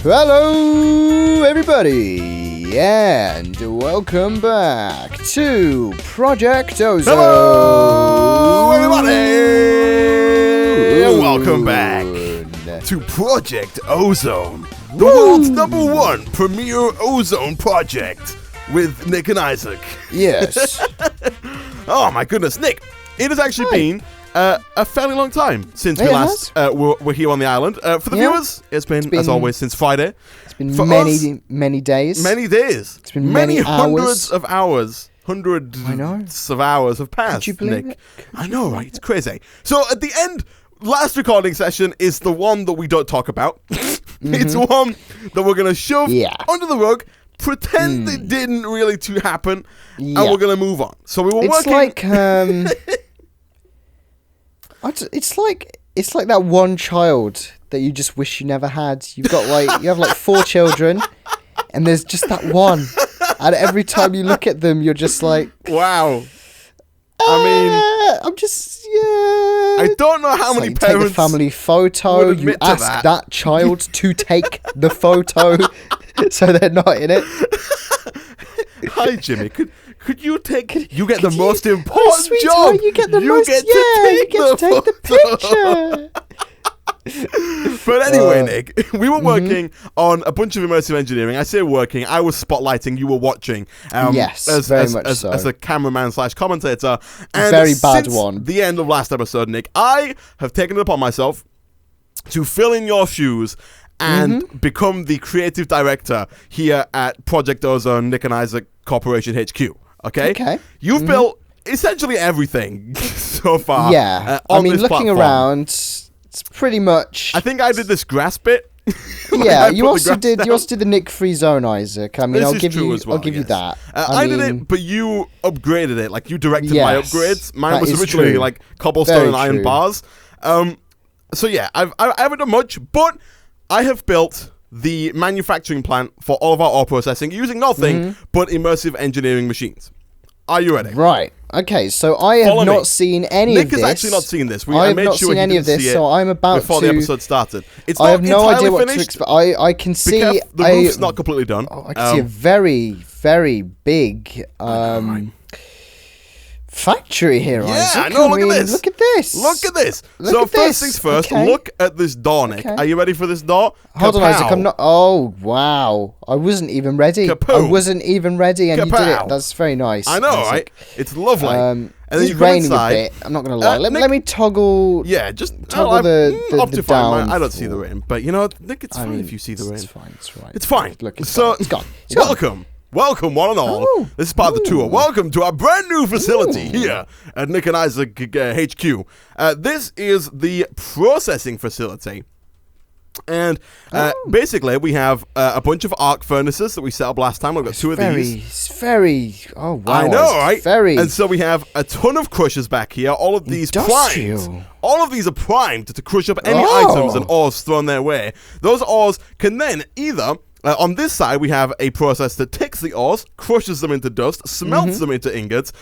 Hello, everybody, and welcome back to Project Ozone. Hello, everybody, and welcome back to Project Ozone, the world's #1 premier ozone project with Nick and Isaac. Yes. Oh my goodness, Nick! It has actually been a fairly long time since we last were here on the island. For the viewers, it's been, as always, since Friday. It's been For many us, days. Many days. It's been many hours. hundreds of hours. Hundreds of hours have passed. Could you believe Nick. it? I know, right? It's crazy. So at the end, last recording session is the one that we don't talk about. It's one that we're going to shove under the rug, pretend it didn't really to happen, and we're going to move on. So we were working... It's like that one child that you just wish you never had. You have like 4 children, and there's just that one. And every time you look at them, you're just like, wow. I mean, I'm just, I don't know how many you parents take the family photo, would admit you ask to that child to take the photo so they're not in it. Hi, Jimmy. Could you take? You get the most important job. Heart, you get the most. You get to take the picture. But anyway, Nick, we were working on a bunch of immersive engineering. I say working. I was spotlighting. You were watching. Yes, very much so. As a cameraman / commentator. And very bad since one. The end of last episode, Nick, I have taken it upon myself to fill in your shoes and become the creative director here at Project Ozone, Nick and Isaac Corporation HQ. Okay. You've built essentially everything so far. Yeah. On I mean, this looking platform. Around, it's pretty much. I think I did this grass bit. Yeah, you also did the Nick Free Zone, Isaac. I mean, I'll give you that. I did it, but you upgraded it. Like you directed my upgrades. Mine was originally like cobblestone and iron bars. So yeah, I haven't done much, but I have built the manufacturing plant for all of our ore processing using nothing but immersive engineering machines. Are you ready? Right. Okay, so I have not seen any of this. Nick has actually not seen this. I have not seen any of this, so I'm about to... Before the episode started. It's I not have no idea what finished. to expect. I can see... The roof's not completely done. I can see a very, very big... factory here, Isaac. I know, look at this. Look at this. Look at this. So first things first, look at this door, Nick. Are you ready for this door? Hold on, Isaac, I'm not... Oh, wow. I wasn't even ready. Kapow. I wasn't even ready, and you did it. That's very nice. I know, Isaac. right? It's lovely. And then it's raining a bit. I'm not going to lie. Let me toggle... Yeah, just toggle the down. I don't see the rain. But, you know, Nick, it's fine if you see the rain. It's fine, it's right. It's fine. Look, it's gone. Welcome, one and all. This is part of the tour. Welcome to our brand new facility here at Nick and Isaac HQ. This is the processing facility. And basically, we have a bunch of arc furnaces that we set up last time. We've got 2 of these. It's very... Oh, wow. I know, right? Very... And so we have a ton of crushers back here. All of these primed. All of these are primed to crush up any items and ores thrown their way. Those ores can then either... on this side, we have a process that takes the ores, crushes them into dust, smelts them into ingots,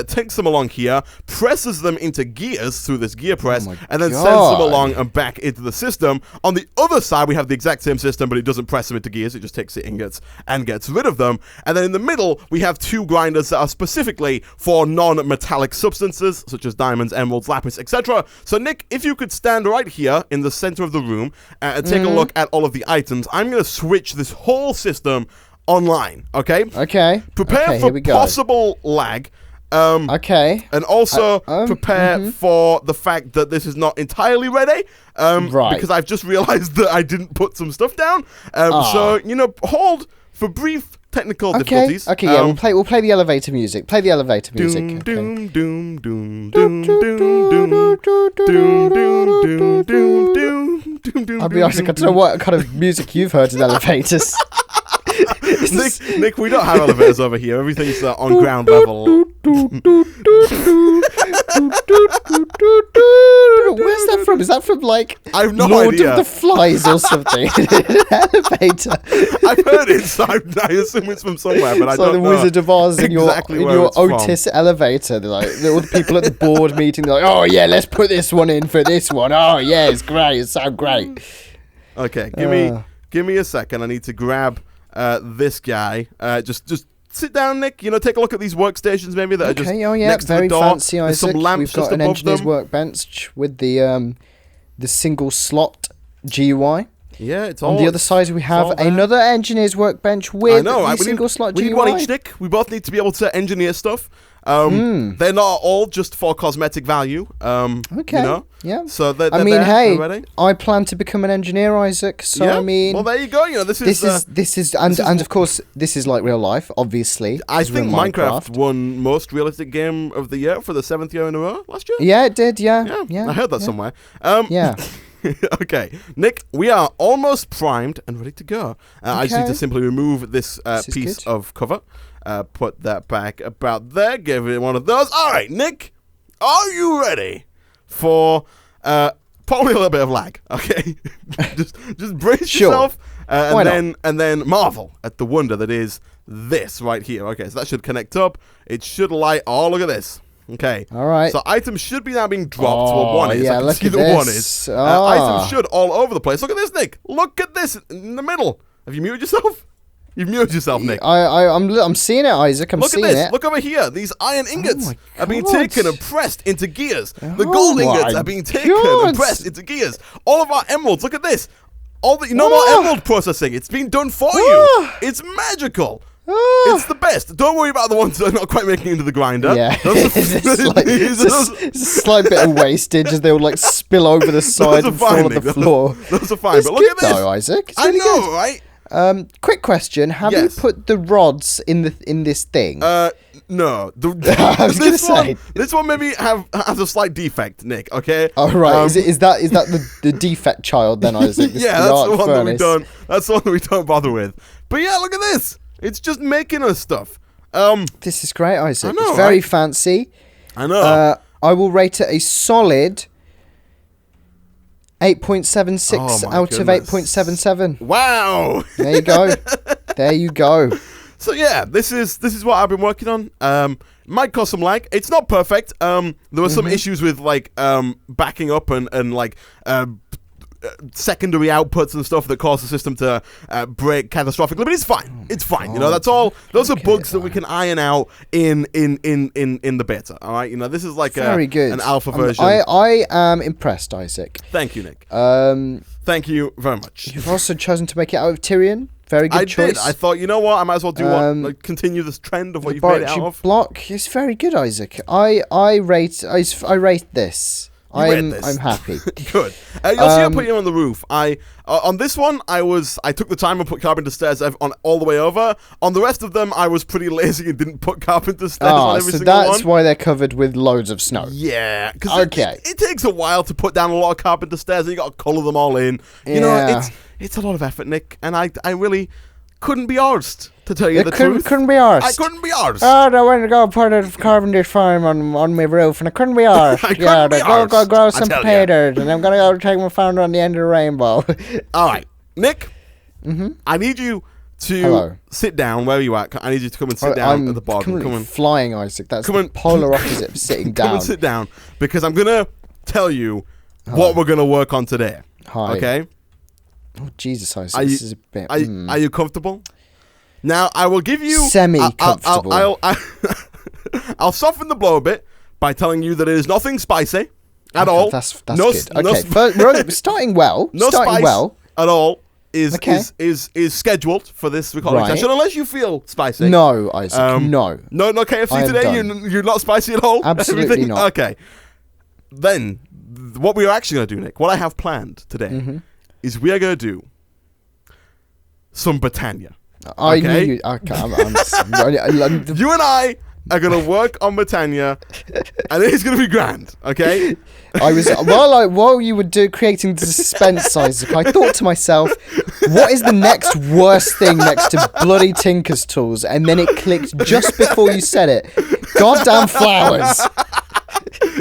takes them along here, presses them into gears through this gear press, and then sends them along and back into the system. On the other side, we have the exact same system, but it doesn't press them into gears. It just takes the ingots and gets rid of them. And then in the middle, we have 2 grinders that are specifically for non-metallic substances, such as diamonds, emeralds, lapis, etc. So, Nick, if you could stand right here in the center of the room and take a look at all of the items, I'm going to switch this whole system online, okay? Okay. Prepare for possible lag. And also prepare for the fact that this is not entirely ready. Because I've just realized that I didn't put some stuff down. So, you know, hold for brief technical difficulties. Okay, yeah, we'll play the elevator music. Play the elevator music. Doom, doom, doom, doom, doom, doom, doom, doom, doom. I'll be honest, I don't know what kind of music you've heard in elevators. Nick, we don't have elevators over here. Everything's on ground level. Where's that from? Is that from, like, I have no Lord idea. of the Flies or something? An elevator. I've heard it, so I assume it's from somewhere, but I don't know. It's like the Wizard of Oz in your Otis from. elevator. They're like, all the people at the board meeting, they're like, oh, yeah, let's put this one in for this one. Oh, yeah, it's great. It sounds great. Okay, give give me a second. I need to grab this guy. Just sit down, Nick. You know, take a look at these workstations maybe that are just next to the door. Very fancy, Isaac. There's some lamps We've got an engineer's them. workbench with the single slot GUI. Yeah, it's all on the other side. We have another engineer's workbench with the single slot GUI. We need one each, Nick. We both need to be able to engineer stuff. They're not all just for cosmetic value. Okay. You know? Yeah. So they're I mean, there, hey, ready? I plan to become an engineer, Isaac. So yeah. I mean, well, there you go. You know, this is and of course, this is like real life. Obviously, I think Minecraft won most realistic game of the year for the 7th year in a row last year. Yeah, it did. Yeah. I heard that somewhere. Yeah. Okay, Nick, we are almost primed and ready to go. I just need to simply remove this piece of cover, put that back about there, give it one of those. All right, Nick, are you ready for probably a little bit of lag? Okay, just brace yourself, and then marvel at the wonder that is this right here. Okay, so that should connect up. It should light. Oh, look at this. Okay. All right. So items should be now being dropped to where one is. Yeah, I can see the one is. Items should all over the place. Look at this, Nick. Look at this in the middle. Have you muted yourself? You've muted yourself, Nick. I'm seeing it, Isaac. I'm seeing it. Look at this. Look over here. These iron ingots are being taken and pressed into gears. The gold ingots are being taken and pressed into gears. All of our emeralds. Look at this. All the no more emerald processing. It's being done for you. It's magical. It's the best. Don't worry about the ones that are not quite making it into the grinder. Yeah, it's a slight bit of wastage as they will like spill over the side and fall on the floor. Those are fine. But look at this, though, Isaac. It's I really know, good. right? Quick question: have you put the rods in this thing? No. I was gonna say this one maybe has a slight defect, Nick. Okay. Oh right. Is that the defect child then, Isaac? Yeah, that's the one that we don't. That's the one that we don't bother with. But yeah, look at this. It's just making us stuff. This is great, Isaac. I know, it's very fancy. I know. I will rate it a solid 8.76 out of 8.77. Wow. There you go. There you go. So yeah, this is what I've been working on. Might cause some lag. It's not perfect. There were some issues with like backing up and like secondary outputs and stuff that cause the system to break catastrophically, but it's fine. It's fine. You know, that's all. Those are bugs that we can iron out in the beta. All right. You know, this is like an alpha version. I am impressed, Isaac. Thank you, Nick. Thank you very much. You've also chosen to make it out of Tyrian. Very good choice. I thought, you know what, I might as well do like continue this trend of what you've made it out of. Block is very good, Isaac. I rate this. I'm happy. Good. You'll see I put you on the roof. On this one, I took the time and put carpenter stairs on all the way over. On the rest of them, I was pretty lazy and didn't put carpenter stairs on every single one. So that's why they're covered with loads of snow. Yeah. Okay. It takes a while to put down a lot of carpenter stairs, and you got to colour them all in. You know, it's a lot of effort, Nick, and I really couldn't be arsed, to tell you the truth. Couldn't be arsed. I couldn't be arsed. Oh, I went to go put a carpenter farm on my roof, and I couldn't be arsed. Go grow some potatoes, and I'm going to go take my founder on the end of the rainbow. All right. Nick, I need you to sit down where you at. I need you to come and sit down at the bottom. Come on. Flying, Isaac. That's the polar opposite of sitting down. Come and sit down, because I'm going to tell you what we're going to work on today. Hi. Okay? Oh, Jesus, Isaac. This is a bit... Are you comfortable? Now, I will give you... Semi-comfortable. I'll soften the blow a bit by telling you that it is nothing spicy at all. That's good. Okay, we're starting well. No spice at all is scheduled for this recording session, unless you feel spicy. No, Isaac, no. No KFC today? You're not spicy at all? Absolutely not. Okay. Then, what we are actually going to do, Nick, what I have planned today... is we are going to do some Botania. I knew you. Okay, you and I are going to work on Botania, and it is going to be grand, okay? I was while you were creating the suspense, Isaac, I thought to myself, what is the next worst thing next to bloody Tinker's tools? And then it clicked just before you said it. Goddamn flowers.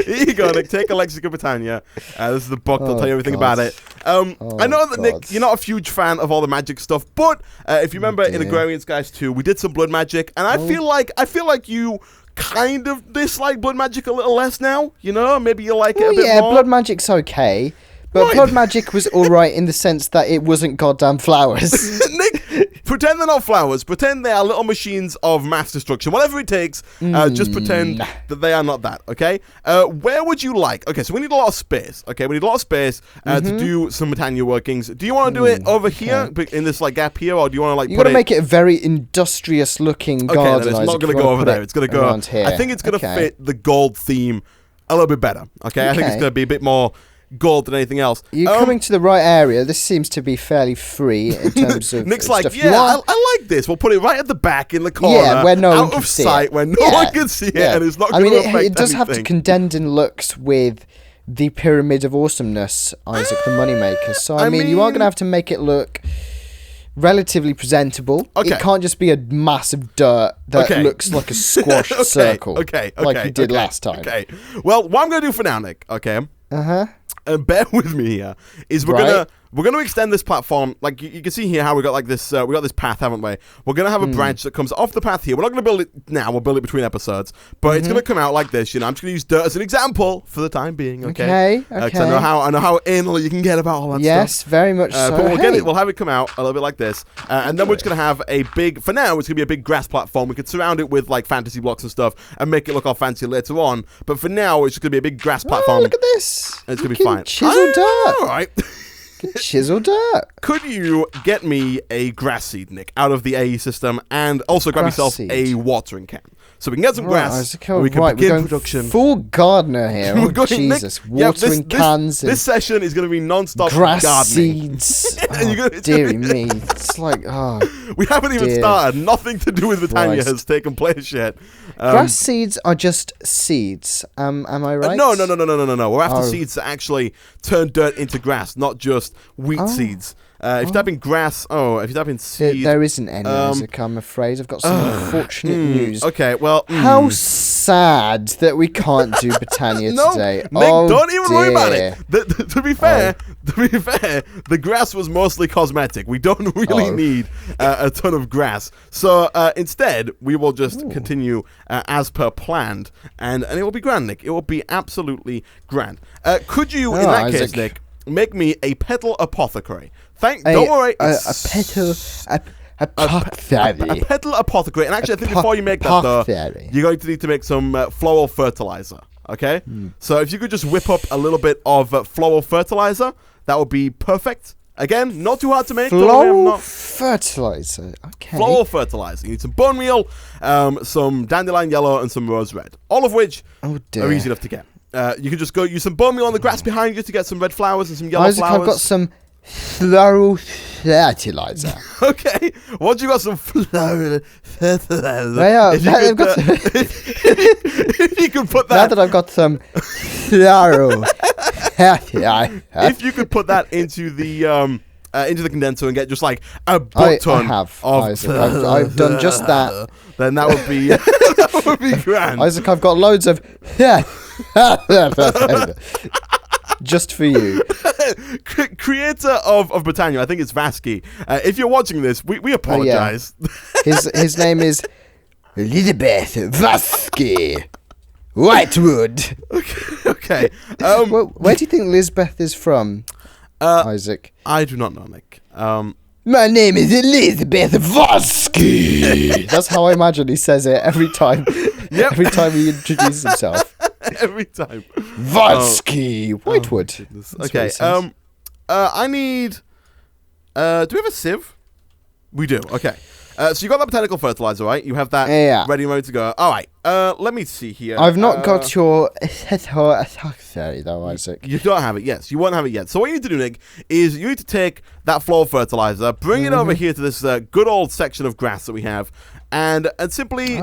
Here you go, Nick. Take a Lexica Botania. This is the book. They'll tell you everything about it. I know that, Nick, you're not a huge fan of all the magic stuff, but if you remember in Agrarian Skies 2, we did some blood magic, and I feel like you kind of dislike blood magic a little less now. You know, maybe you like it a bit more. Blood magic's okay. But blood magic was all right in the sense that it wasn't goddamn flowers. Nick, pretend they're not flowers. Pretend they are little machines of mass destruction. Whatever it takes, just pretend that they are not that, okay? Where would you like? Okay, so we need a lot of space, okay? We need a lot of space to do some Botania workings. Do you want to do it over here, in this like gap here, or do you want to like you got to make it a very industrious looking garden. Okay, it's not going to go over there. It's going to go around here. I think it's going to fit the gold theme a little bit better, okay? I think it's going to be a bit more gold than anything else. You're coming to the right area. This seems to be fairly free in terms of Nick's stuff. like, yeah, I like this. We'll put it right at the back in the corner. Yeah, where no one out can of see sight, it. where no one can see it, and it's not going to affect it does have to anything. contend in looks with the Pyramid of Awesomeness, Isaac the Moneymaker. So, I mean, you are going to have to make it look relatively presentable. Okay. It can't just be a massive dirt that looks like a squash circle. Like you did last time. Okay. Well, what I'm going to do for now, Nick, okay? And bear with me here, is we're gonna extend this platform. Like you can see here how we got like this. We got this path, haven't we? We're gonna have a branch that comes off the path here. We're not gonna build it now. We'll build it between episodes, but it's gonna come out like this. You know, I'm just gonna use dirt as an example for the time being. Okay. Because I know how anal you can get about all that stuff. Yes, very much so. But we'll get it. We'll have it come out a little bit like this, and then we're just gonna have a big. For now, it's gonna be a big grass platform. We could surround it with like fantasy blocks and stuff, and make it look all fancy later on. But for now, it's just gonna be a big grass platform. Oh, look at this! It's gonna be fine. Chisel dirt. All right. Chisel dirt. Could you get me a grass seed, Nick, out of the AE system, and also grab yourself a watering can, so we can get some grass. And we can begin production. Full gardener here. Oh, Jesus, Nick, watering cans. This session is going to be non-stop grass gardening. seeds. Dearie me, it's like we haven't even started. Nothing to do with Botania has taken place yet. Grass seeds are just seeds. Am I right? No. We're after seeds that actually turn dirt into grass, not just wheat seeds. If you type in grass, if you type in seed... There isn't any, Isaac, I'm afraid. I've got some unfortunate news. Okay, well... How sad that we can't do Botania today. Nick, don't even worry about it. To be fair, the grass was mostly cosmetic. We don't really need a ton of grass. So instead, we will just continue as per planned, and it will be grand, Nick. It will be absolutely grand. Could you, in that case, Nick, make me a petal apothecary? Don't worry. A petal apothecary. A petal apothecary. And actually, I think before you make that, though, you're going to need to make some floral fertilizer. Okay? So if you could just whip up a little bit of floral fertilizer, that would be perfect. Again, not too hard to make. Floral fertilizer. Okay. Floral fertilizer. You need some bone meal, some dandelion yellow, and some rose red. All of which are easy enough to get. You can just go use some bone meal on the grass behind you to get some red flowers and some yellow flowers. I've got some floral fertilizer. Okay. What you got? Some floral fertilizer. If you could put that. Now that I've got some floral fertilizer. If you could put that into the condenser and get just like a butt ton of Isaac, I've done just that. Then that would be grand. Isaac, I've got loads of just for you. Creator of Botania, I think it's Vasky. If you're watching this, we apologize. His name is Elizabeth Vasky Whitewood. Okay. Where do you think Elizabeth is from, Isaac? I do not know, Nick. My name is Elizabeth Vasky. That's how I imagine he says it every time. Yep. Every time he introduces himself. Every time. Vasky Whitewood. Okay. I need. Do we have a sieve? We do. Okay. So you got that botanical fertilizer, right? You have that ready and ready to go. All right. Let me see here. I've not got your though, Isaac. You don't have it. Yes, you won't have it yet. So what you need to do, Nick, is you need to take that floral fertilizer, bring it over here to this good old section of grass that we have, and simply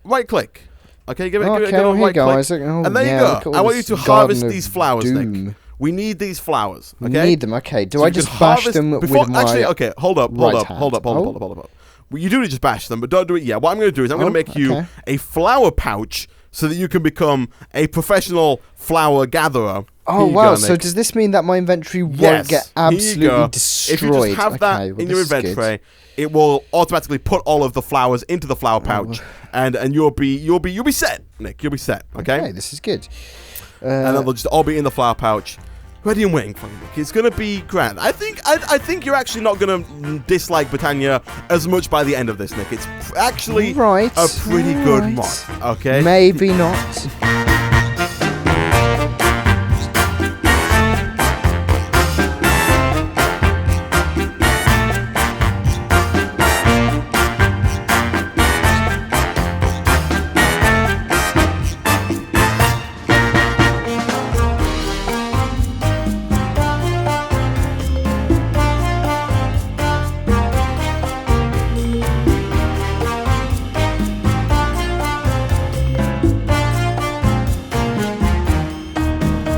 right click. Okay, give it a good old right click. Isaac. And there you go. I want you to harvest these flowers, Nick. We need these flowers. Okay. We need them. Okay. Do I just bash them with my actually? Okay. Hold up. Well, you do just bash them, but don't do it yet. What I'm going to do is I'm going to make you a flower pouch so that you can become a professional flower gatherer. Oh, wow. So does this mean that my inventory won't get absolutely destroyed? If you just have that in your inventory, it will automatically put all of the flowers into the flower pouch, and you'll be set, Nick. You'll be set. Okay. This is good. And then they'll just all be in the flower pouch. Ready and waiting for you, Nick. It's gonna be grand. I think you're actually not gonna dislike Botania as much by the end of this, Nick. It's actually a pretty good mod. Okay. Maybe not.